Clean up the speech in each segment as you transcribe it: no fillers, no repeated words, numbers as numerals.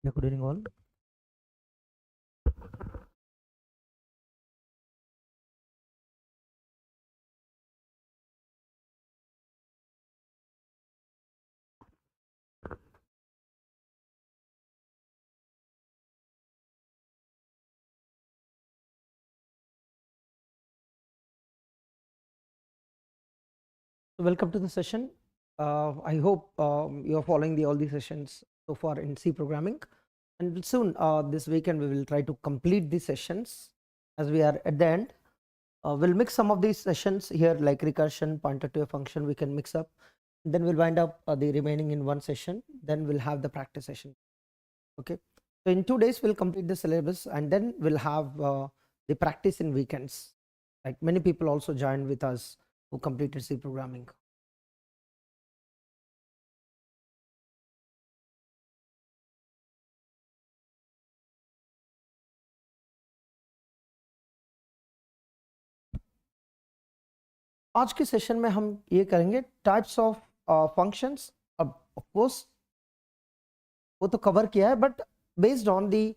Yeah, good evening all. So welcome to the session. I hope you are following all the sessions so far in C programming, and soon this weekend we will try to complete the sessions as we are at the end. We'll mix some of these sessions here like recursion, pointer to a function we can mix up, then we'll wind up the remaining in one session, then we'll have the practice session. Okay, so in 2 days we'll complete the syllabus and then we'll have the practice in weekends. Like many people also joined with us who completed C programming. आज के session में हम ये करेंगे types of functions. अब of course वो तो cover किया है, but based on the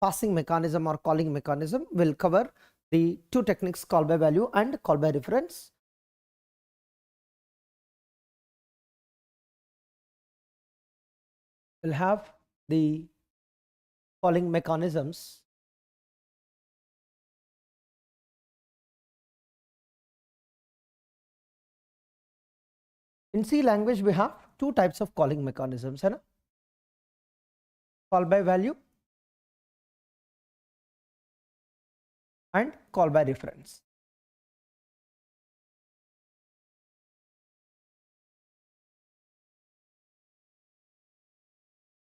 passing mechanism और calling mechanism will cover the two techniques call by value and call by reference. We'll have the calling mechanisms. In C language we have two types of calling mechanisms, है ना? Call by value and call by reference.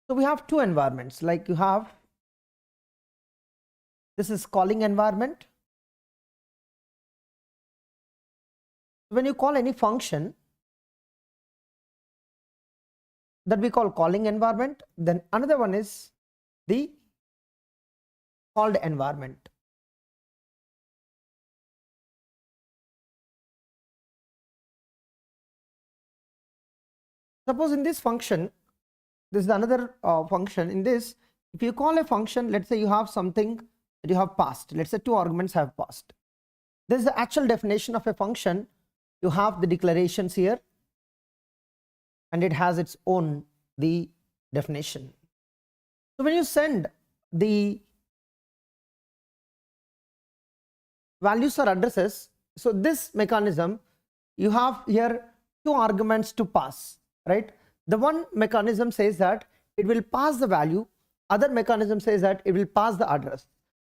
So we have two environments, like you have, this is calling environment. When you call any function that we call calling environment, then another one is the called environment. Suppose in this function, this is another function. In this, if you call a function, let's say you have something that you have passed, let's say two arguments have passed. This is the actual definition of a function. You have the declarations here and it has its own the definition. So when you send the values or addresses, so this mechanism, you have here two arguments to pass, right? The one mechanism says that it will pass the value, other mechanism says that it will pass the address.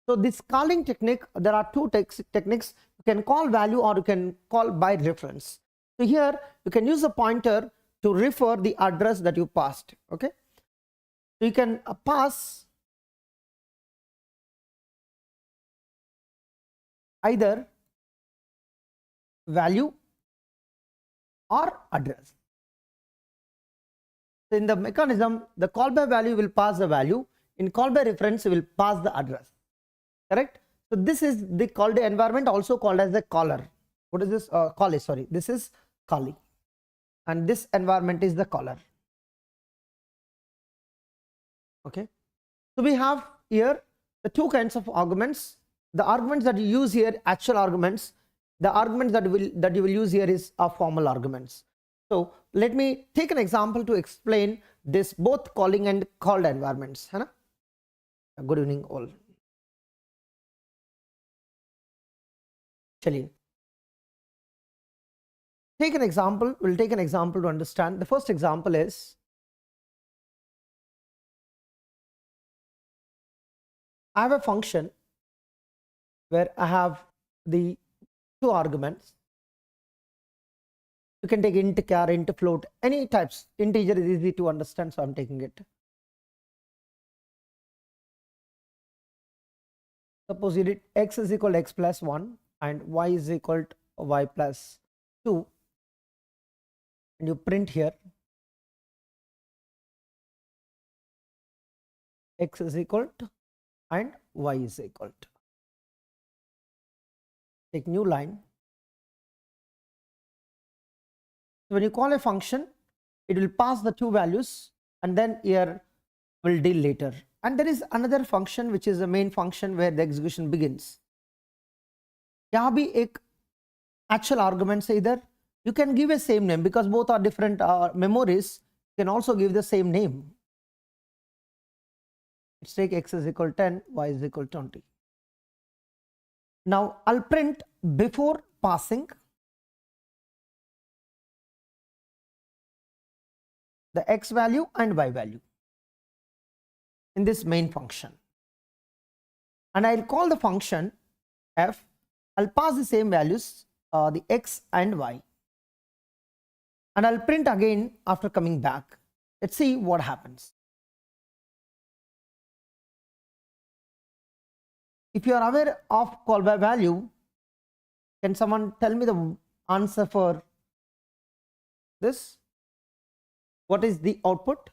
So this calling technique, there are two techniques. You can call value or you can call by reference. So here you can use a pointer to refer the address that you passed. Okay, so you can pass either value or address. So in the mechanism, the call by value will pass the value, in call by reference will pass the address. Correct? So this is the called environment, also called as the caller. What is this? Caller, sorry, this is calling, and this environment is the caller. Okay, so we have here the two kinds of arguments. The arguments that you use here, actual arguments. The arguments that you will use here is formal arguments. So let me take an example to explain this both calling and called environments. है ना? Good evening all. चलिए, take an example. We'll take an example to understand. The first example is, I have a function where I have the two arguments. You can take int, char, int, float, any types. Integer is easy to understand, so I'm taking it. Suppose you did x is equal to x plus 1 and y is equal to y plus 2, and you print here x is equal to and y is equal to. Take new line. So when you call a function, it will pass the two values, and then here we'll deal later. And there is another function which is the main function where the execution begins. यहाँ भी एक actual argument से इधर you can give a same name because both are different memories. You can also give the same name. Let's take x is equal 10, y is equal 20. Now I'll print before passing the x value and y value in this main function, and I'll call the function f. I'll pass the same values, the x and y, and I'll print again after coming back. Let's see what happens. If you are aware of call by value, can someone tell me the answer for this? What is the output?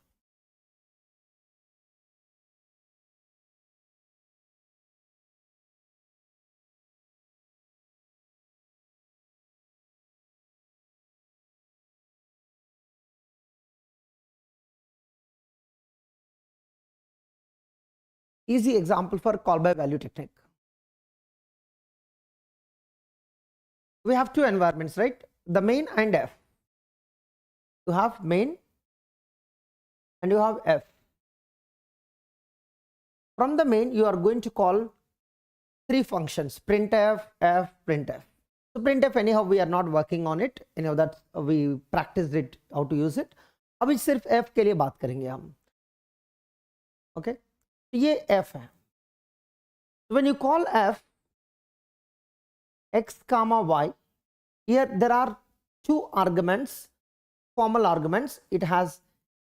Easy example for call by value technique. We have two environments, right? The main and f. You have main and you have f. From the main, you are going to call three functions: printf, f, printf. So printf, anyhow, we are not working on it. Anyhow, that we practiced it, how to use it. अभी सिर्फ f के लिए बात करेंगे हम. Okay? ये f है. When you call f, x comma y, here there are two arguments, formal arguments. It has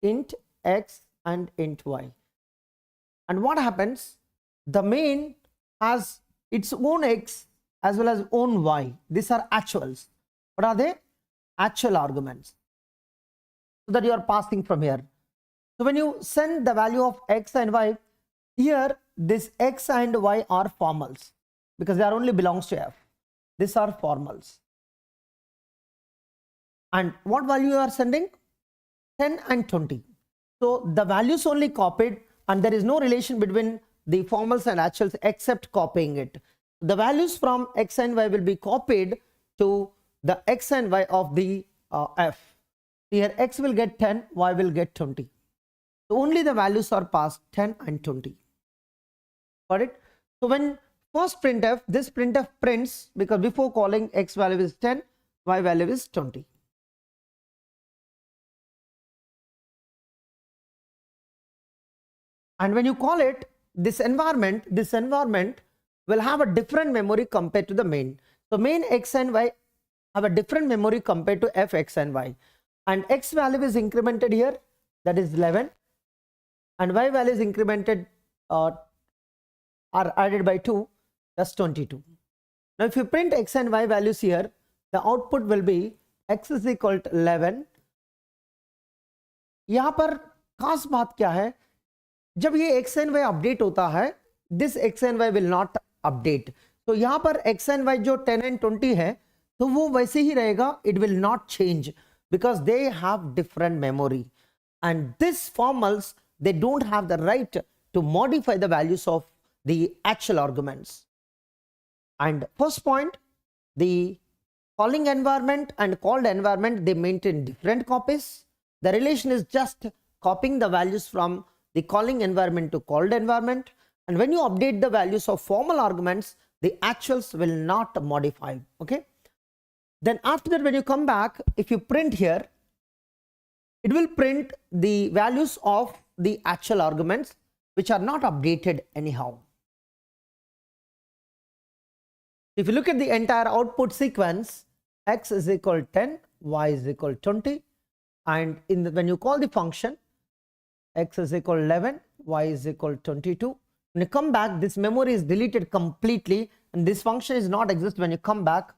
int x and int y. And what happens? The main has its own x as well as own y. These are actuals. What are they? Actual arguments, so that you are passing from here. So when you send the value of x and y, here this x and y are formals because they are only belongs to f. These are formals. And what value you are sending? 10 and 20. So the values only copied, and there is no relation between the formals and actuals except copying it. The values from x and y will be copied to the x and y of the f. Here x will get 10, y will get 20. So only the values are passed, 10 and 20. Got it? So when first printf, this printf prints because before calling x value is 10, y value is 20. And when you call it, this environment will have a different memory compared to the main. So main x and y have a different memory compared to f, x and y. And x value is incremented here, that is 11, and y value is incremented are added by 2, that's 22. Now if you print x and y values here, the output will be x is equal to 11. यहाँ पर खास बात क्या है, जब ये x and y update होता है, this x and y will not update. तो यहाँ पर x and y जो 10 and 20 है, तो वो वैसे ही रहेगा, it will not change because they have different memory. And these formals, they don't have the right to modify the values of the actual arguments. And first point, the calling environment and called environment, they maintain different copies. The relation is just copying the values from the calling environment to called environment. And when you update the values of formal arguments, the actuals will not modify. Okay. Then after that, when you come back, if you print here, it will print the values of the actual arguments which are not updated anyhow. If you look at the entire output sequence, x is equal to 10, y is equal to 20, and when you call the function, x is equal to 11, y is equal to 22. When you come back, this memory is deleted completely, and this function is not exist when you come back,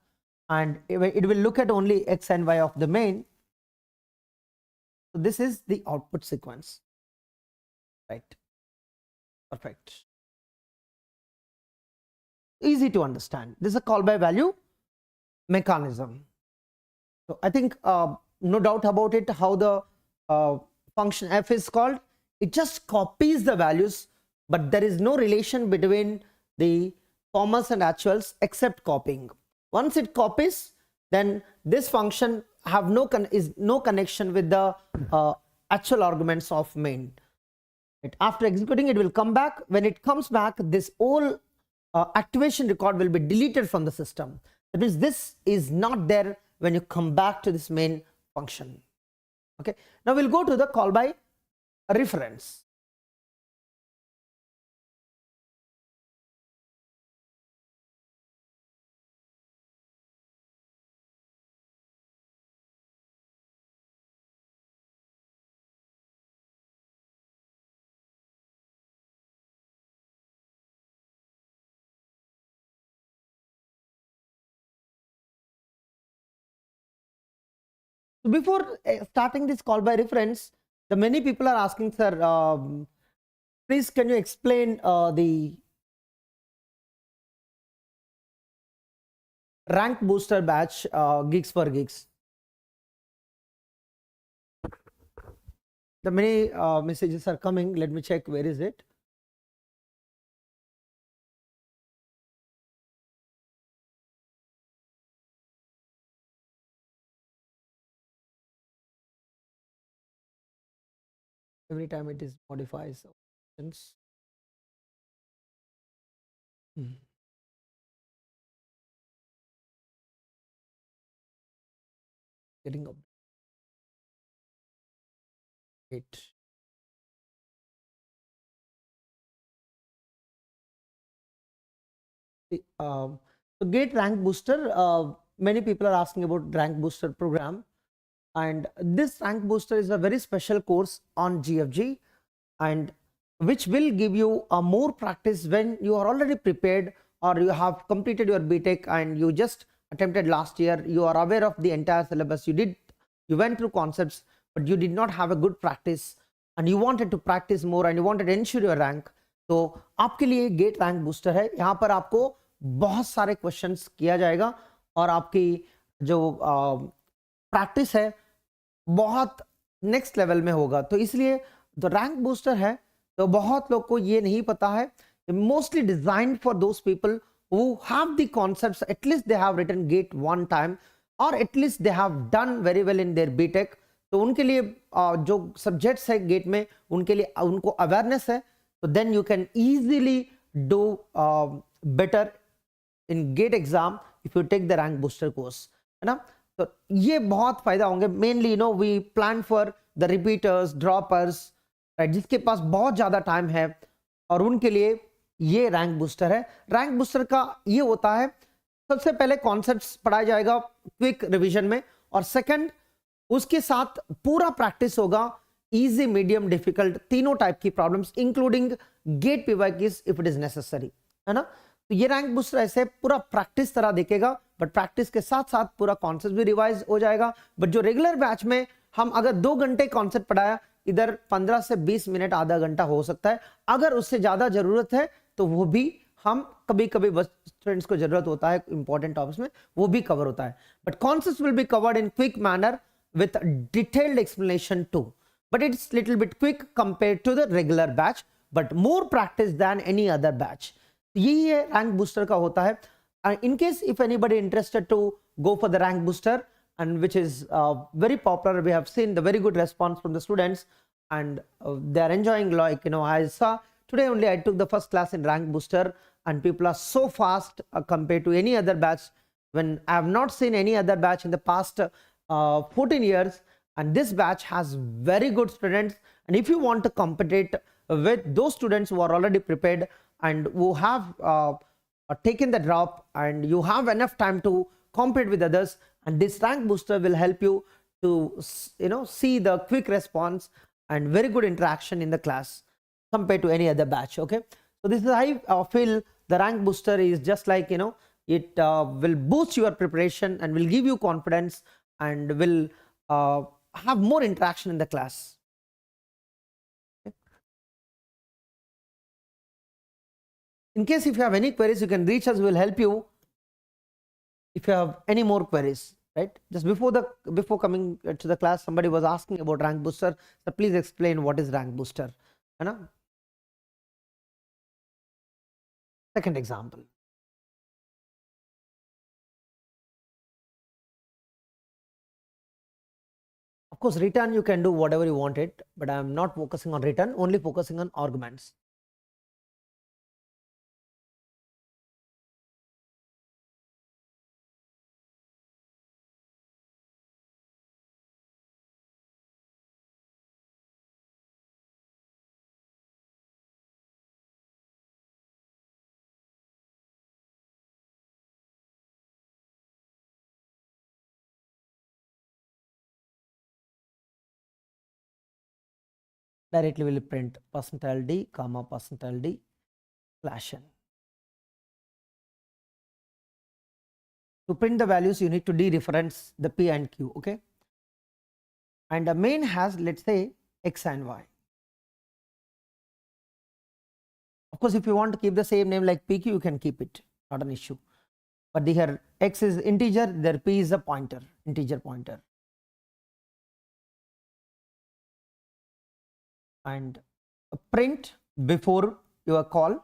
and it will look at only x and y of the main. So this is the output sequence, right? Perfect. Easy to understand. This is a call by value mechanism. So I think no doubt about it how the function f is called. it just copies the values, but there is no relation between the commas and actuals except copying. Once it copies, then this function have no connection with the actual arguments of main. Right? After executing, it will come back. When it comes back, this whole activation record will be deleted from the system. That means this is not there when you come back to this main function. Okay. Now we'll go to the call by reference. Before starting this call by reference, the many people are asking, sir, please can you explain the rank booster batch gigs per gigs? The many messages are coming. Let me check where is it. Every time it is modifies options. Getting up. So GATE rank booster, many people are asking about rank booster program, and this rank booster is a very special course on GFG, and which will give you a more practice when you are already prepared or you have completed your BTech and you just attempted last year. You are aware of the entire syllabus, you went through concepts, but you did not have a good practice and you wanted to practice more and you wanted to ensure your rank. तो आपके लिए gate rank booster है. यहाँ पर आपको बहुत सारे questions किया जाएगा और आपकी जो प्रैक्टिस है बहुत नेक्स्ट लेवल में होगा. तो इसलिए जो रैंक बूस्टर है तो बहुत लोग को ये नहीं पता है. Mostly designed for those people who have the concepts, at least they have written GATE one time or at least they have done very well in their BTech. तो उनके लिए जो सब्जेक्ट्स है गेट में उनके लिए उनको अवेयरनेस है, तो then you can easily do better in GATE exam if you take the rank booster course, है ना. तो ये बहुत फायदा होंगे. Mainly you know we plan for the repeaters, droppers, right, जिसके पास बहुत ज्यादा टाइम है और उनके लिए ये रैंक बूस्टर है. रैंक बूस्टर का ये होता है, सबसे पहले कॉन्सेप्ट्स पढ़ाया जाएगा क्विक रिवीजन में, और सेकंड उसके साथ पूरा प्रैक्टिस होगा इजी, मीडियम, डिफिकल्ट, तीनों टाइप की problems including GATE PYQs if it is necessary, है ना. तो ये रैंक बूस्टर ऐसे पूरा प्रैक्टिस तरह देखेगा, बट प्रैक्टिस के साथ साथ पूरा कॉन्सेप्ट भी रिवाइज हो जाएगा. बट जो रेगुलर बैच में हम अगर 2 घंटे कॉन्सेप्ट पढ़ाया, इधर 15 से 20 मिनट, आधा घंटा हो सकता है. अगर उससे ज्यादा जरूरत है तो वो भी हम कभी कभी स्टूडेंट्स को जरूरत होता है इंपॉर्टेंट टॉपिक्स में, वो भी कवर होता है. But concepts will be covered in quick manner with detailed explanation too, but it's little bit quick compared to the regular batch, but more practice than any other batch. यही है rank booster का होता है. In case if anybody interested to go for the rank booster, and which is very popular, we have seen the very good response from the students, and they are enjoying, like, you know, I saw today only I took the first class in rank booster and people are so fast compared to any other batch, when I have not seen any other batch in the past 14 years, and this batch has very good students. And if you want to compete with those students who are already prepared and who have taken the drop, and you have enough time to compete with others, and this rank booster will help you to, you know, see the quick response and very good interaction in the class compared to any other batch. Okay, so this is I feel the rank booster is just like, you know, it will boost your preparation and will give you confidence and will have more interaction in the class. Okay. In case if you have any queries, you can reach us, we will help you if you have any more queries, right. Just before coming to the class, somebody was asking about rank booster, so please explain what is rank booster. है ना. Second example. Of course, return you can do whatever you want it, but I am not focusing on return, only focusing on arguments. Directly will print %d comma %d slash n. To print the values, you need to dereference the p and q, okay? And the main has, let's say, x and y. Of course, if you want to keep the same name like pq, you can keep it, not an issue. But here x is integer, there p is a pointer, integer pointer. And print before your call,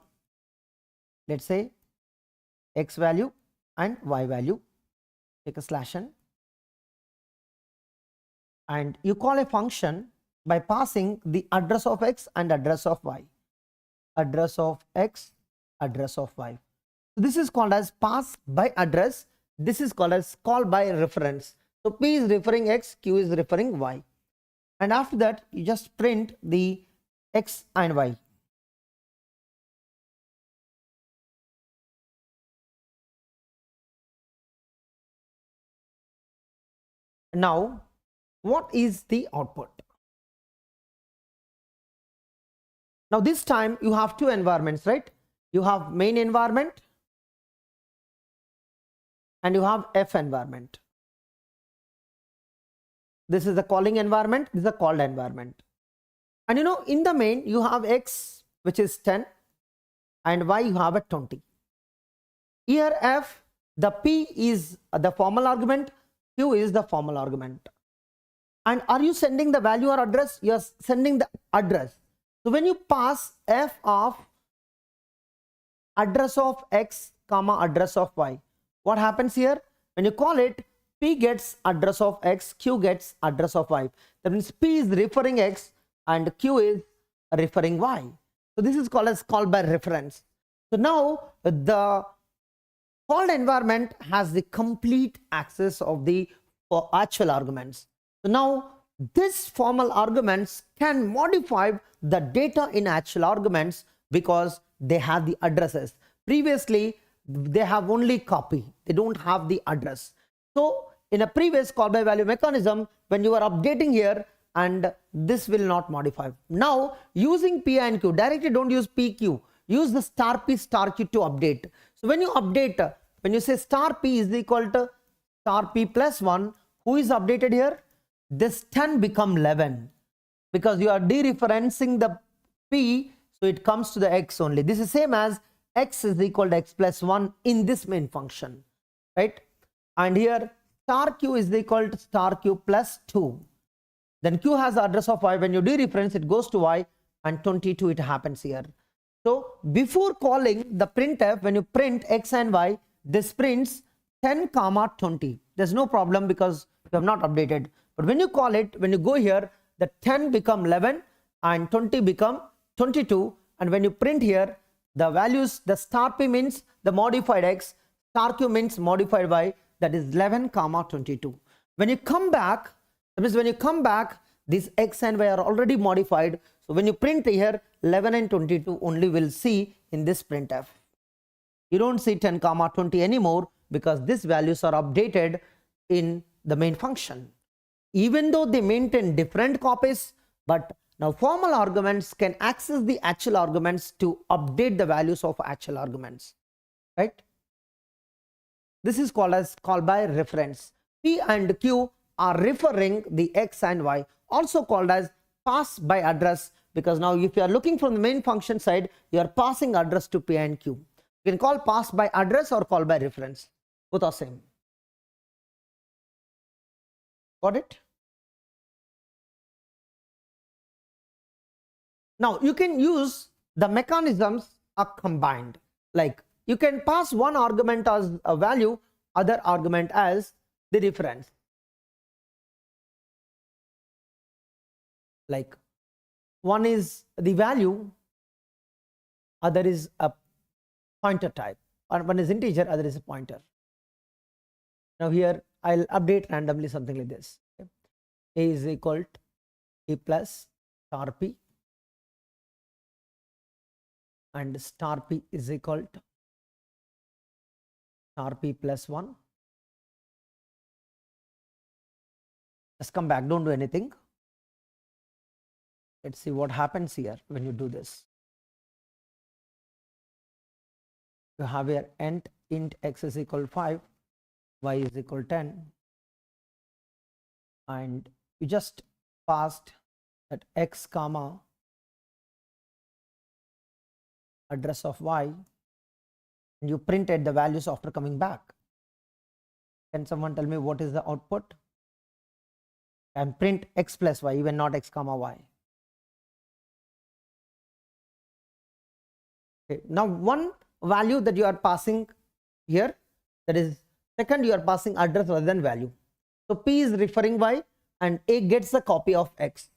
let's say x value and y value, take a slash n, and you call a function by passing the address of x and address of y, address of x, address of y. So this is called as pass by address, this is called as call by reference. So p is referring x, q is referring y, and after that you just print the x and y. Now what is the output? Now this time you have two environments, right? You have main environment and you have f environment. This is the calling environment, this is the called environment. And you know, in the main you have x, which is 10, and y you have a 20. Here f, the p is the formal argument, q is the formal argument. And are you sending the value or address? You are sending the address. So when you pass f of address of x comma address of y, what happens here? When you call it, p gets address of x, q gets address of y. That means p is referring x and q is referring y. So this is called as call by reference. So now the called environment has the complete access of the actual arguments. So now this formal arguments can modify the data in actual arguments because they have the addresses. Previously they have only copy, they don't have the address. So in a previous call by value mechanism, when you are updating here, and this will not modify. Now using p and q, directly don't use pq, use the star p star q to update. So when you update, when you say star p is equal to star p plus 1, who is updated here? This 10 become 11 because you are dereferencing the p, so it comes to the x only. This is same as x is equal to x plus 1 in this main function, right? And here star q is equal to star q plus 2. Then q has the address of y. When you dereference, it goes to y, and 22 it happens here. So before calling the printf, when you print x and y, this prints 10 comma 20. There's no problem because you have not updated. But when you call it, when you go here, the 10 become 11 and 20 become 22. And when you print here, the values, the star p means the modified x, star q means modified y, that is 11 comma 22. When you come back, that means when you come back, these x and y are already modified. So when you print here, 11 and 22 only will see in this printf. You don't see 10 comma 20 anymore because these values are updated in the main function. Even though they maintain different copies, but now formal arguments can access the actual arguments to update the values of actual arguments, right? This is called as call by reference. P and Q are referring the x and y, also called as pass by address, because now if you are looking from the main function side, you are passing address to P and Q. You can call pass by address or call by reference, both are same. Got it? Now you can use the mechanisms are combined, like you can pass one argument as a value, other argument as the reference. Like one is the value, other is a pointer type, or one is integer, other is a pointer. Now here I'll update randomly something like this. Okay. A is equal to A plus star P, and star P is equal to star P plus 1. Let's come back, don't do anything. Let's see what happens here when you do this. You have here int x is equal to 5, y is equal to 10, and you just passed that x comma address of y, and you printed the values after coming back. Can someone tell me what is the output? And print x plus y, even not x comma y. Okay. Now one value that you are passing here, that is second, you are passing address rather than value. So P is referring y and A gets a copy of x.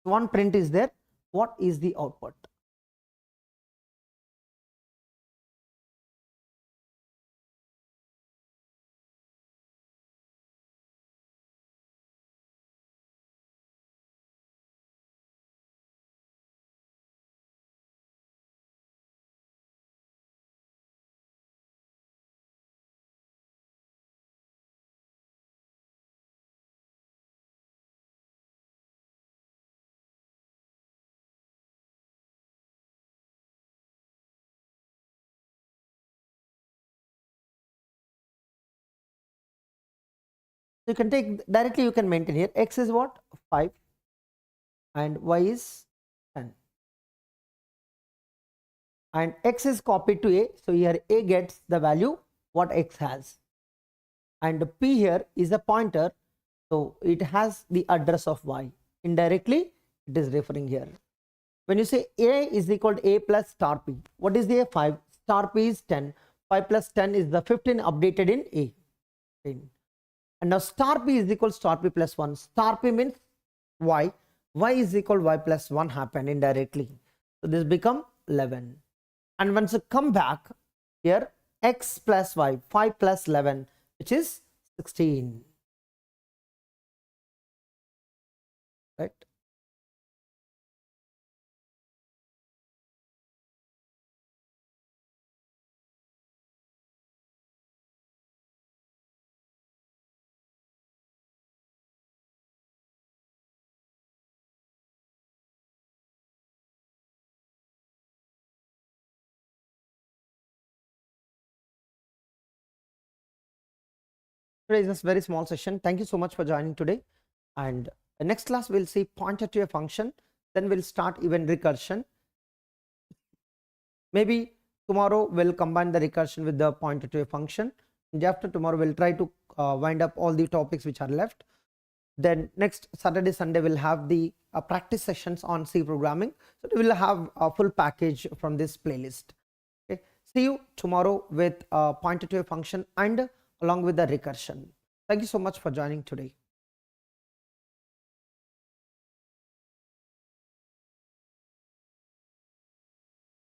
One print is there. What is the output? You can take directly, you can maintain here x is what? 5 and y is 10, and x is copied to A, so here A gets the value what x has, and P here is a pointer, so it has the address of y. Indirectly it is referring here. When you say A is equal to A plus star P, what is the A? 5, star P is 10, 5 plus 10 is the 15 updated in A. 10. And now star P is equal to star P plus 1. Star P means y. Y is equal to y plus 1 happened indirectly. So this become 11. And once you come back here, x plus y, 5 plus 11, which is 16. Right? Today is a very small session. Thank you so much for joining today. And the next class we'll see pointer to a function. Then we'll start event recursion. Maybe tomorrow we'll combine the recursion with the pointer to a function. And after tomorrow we'll try to wind up all the topics which are left. Then next Saturday, Sunday we'll have the practice sessions on C programming. So we will have a full package from this playlist. Okay. See you tomorrow with pointer to a function and along with the recursion. Thank you so much for joining today.